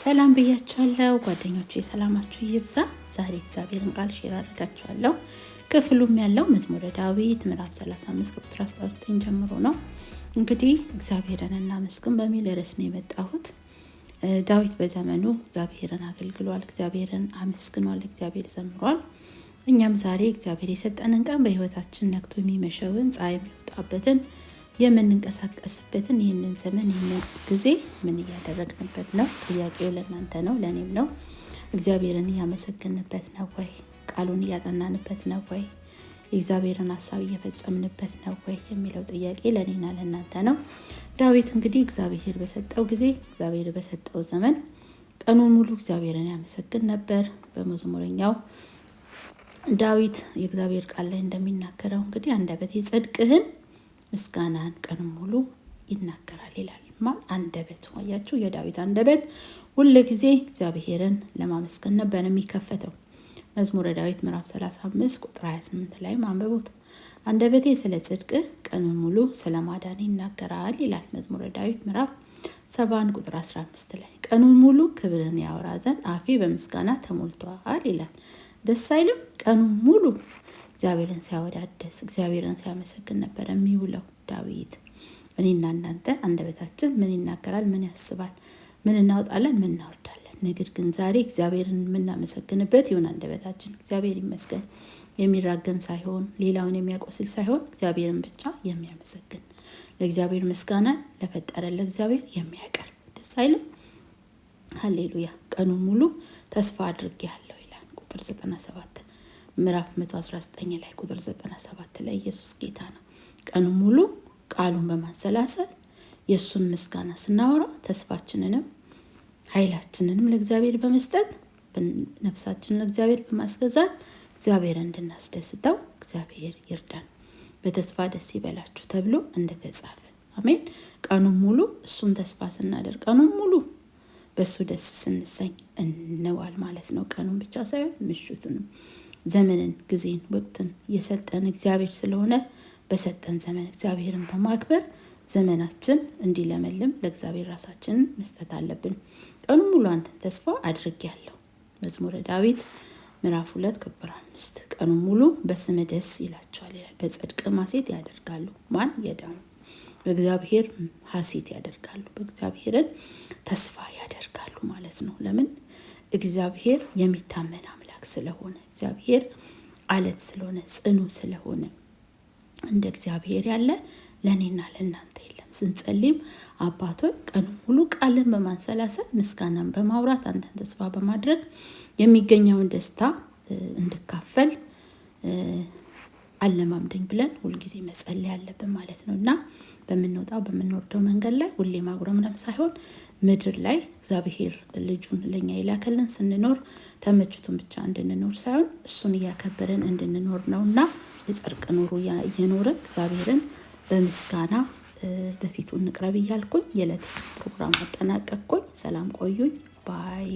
ሰላም ብያችኋለሁ ጓደኞቼ፣ ሰላማችሁ ይብዛ። ዛሬ እግዚአብሔርን ቃል ሼር አድርጋችኋለሁ። ክፍሉም ያለው መዝሙረ ዳዊት ምዕራፍ 35 ቁጥር 19 ጀምሮ ነው። እንግዲህ እግዚአብሔርን እናመስግን በሚል ርዕስ ነው የመጣሁት። ዳዊት በዘመኑ እግዚአብሔርን አገልግሏል፣ እግዚአብሔርን አመስግኗል፣ እግዚአብሔር ዘምሯል። እኛም ዛሬ እግዚአብሔር የሰጠንን ቀን በህይወታችን ነክቶ የሚመሸውን ፀሐይ የሚወጣበትን የምንንቀሳቀስበትን ይህንን ዘመን ይህንን ጊዜ ምን እያደረግንበት ነው? ጥያቄው ለእናንተ ነው፣ ለእኔም ነው። እግዚአብሔርን እያመሰግንበት ነው ወይ? ቃሉን እያጠናንበት ነው ወይ? የእግዚአብሔርን ሀሳብ እየፈጸምንበት ነው ወይ የሚለው ጥያቄ ለእኔና ለእናንተ ነው። ዳዊት እንግዲህ እግዚአብሔር በሰጠው ጊዜ፣ እግዚአብሔር በሰጠው ዘመን ቀኑን ሙሉ እግዚአብሔርን ያመሰግን ነበር። በመዝሙረኛው ዳዊት የእግዚአብሔር ቃል ላይ እንደሚናገረው እንግዲህ አንደበቴ ጽድቅህን ምስጋናን ቀኑን ሙሉ ይናገራል ይላል። አንደበት ወያችሁ፣ የዳዊት አንደበት ሁሉ ጊዜ እግዚአብሔርን ለማመስገን ነበር የሚከፈተው። መዝሙረ ዳዊት ምዕራፍ 35 ቁጥር 28 ላይ ማንበቡት። አንደበቴ ስለ ጽድቅ ቀኑን ሙሉ ስለ ማዳን ይናገራል ይላል። መዝሙረ ዳዊት ምዕራፍ 70 ቁጥር 15 ላይ ቀኑን ሙሉ ክብርን ያወራ ዘንድ አፌ በምስጋና ተሞልቷል ይላል። ደስ አይልም? ቀኑን ሙሉ እግዚአብሔርን ሲያወዳደስ፣ እግዚአብሔርን ሲያመሰግን ነበር የሚውለው ዳዊት። እኔና እናንተ አንደበታችን ምን ይናገራል? ምን ያስባል? ምን እናወጣለን? ምን እናወርዳለን? ነገር ግን ዛሬ እግዚአብሔርን የምናመሰግንበት ይሁን አንደበታችን። እግዚአብሔር ይመስገን፣ የሚራገም ሳይሆን ሌላውን የሚያቆስል ሳይሆን እግዚአብሔርን ብቻ የሚያመሰግን፣ ለእግዚአብሔር ምስጋናን ለፈጠረ ለእግዚአብሔር የሚያቀርብ። ደስ አይልም? ሃሌሉያ። ቀኑን ሙሉ ተስፋ አድርጌያለሁ ይላል ቁጥር 97 ምዕራፍ 119 ላይ ቁጥር 97 ላይ ኢየሱስ ጌታ ነው። ቀኑን ሙሉ ቃሉን በማሰላሰል የእሱን ምስጋና ስናወራ ተስፋችንንም ኃይላችንንም ለእግዚአብሔር በመስጠት ነፍሳችንን ለእግዚአብሔር በማስገዛት እግዚአብሔር እንድናስደስተው እግዚአብሔር ይርዳን። በተስፋ ደስ ይበላችሁ ተብሎ እንደተጻፈ አሜን። ቀኑን ሙሉ እሱን ተስፋ ስናደርግ፣ ቀኑን ሙሉ በሱ ደስ ስንሰኝ እንዋል ማለት ነው። ቀኑን ብቻ ሳይሆን ምሽቱንም፣ ዘመንን፣ ጊዜን፣ ወቅትን የሰጠን እግዚአብሔር ስለሆነ በሰጠን ዘመን እግዚአብሔርን በማክበር ዘመናችን እንዲለመልም ለእግዚአብሔር ራሳችንን መስጠት አለብን። ቀኑን ሙሉ አንተን ተስፋ አድርጌያለሁ። መዝሙረ ዳዊት ምዕራፍ 2 ቁጥር 5 ቀኑን ሙሉ በስም ደስ ይላቸዋል ይላል። በጽድቅ ሐሴት ያደርጋሉ። ማን? የዳኑ በእግዚአብሔር ሐሴት ያደርጋሉ፣ በእግዚአብሔርን ተስፋ ያደርጋሉ ማለት ነው። ለምን? እግዚአብሔር የሚታመን አምላክ ስለሆነ፣ እግዚአብሔር አለት ስለሆነ፣ ጽኑ ስለሆነ፣ እንደ እግዚአብሔር ያለ ለእኔና ለእናንተ የለም። ስንጸልይም አባቶች ቀኑን ሙሉ ቃልን በማንሰላሰል ምስጋናን በማውራት አንተን ተስፋ በማድረግ የሚገኘውን ደስታ እንድካፈል አለማምደኝ ብለን ሁልጊዜ መጸለይ ያለብን ማለት ነው። እና በምንወጣው በምንወርደው መንገድ ላይ ሁሌ ማጉረምረም ሳይሆን ምድር ላይ እግዚአብሔር ልጁን ለኛ የላከልን ስንኖር ተመችቶን ብቻ እንድንኖር ሳይሆን እሱን እያከበረን እንድንኖር ነውና የጽድቅ ኑሮ እየኖርን እግዚአብሔርን በምስጋና በፊቱ እንቅረብ እያልኩኝ የዕለት ፕሮግራም አጠናቀቅኩኝ። ሰላም ቆዩኝ ባይ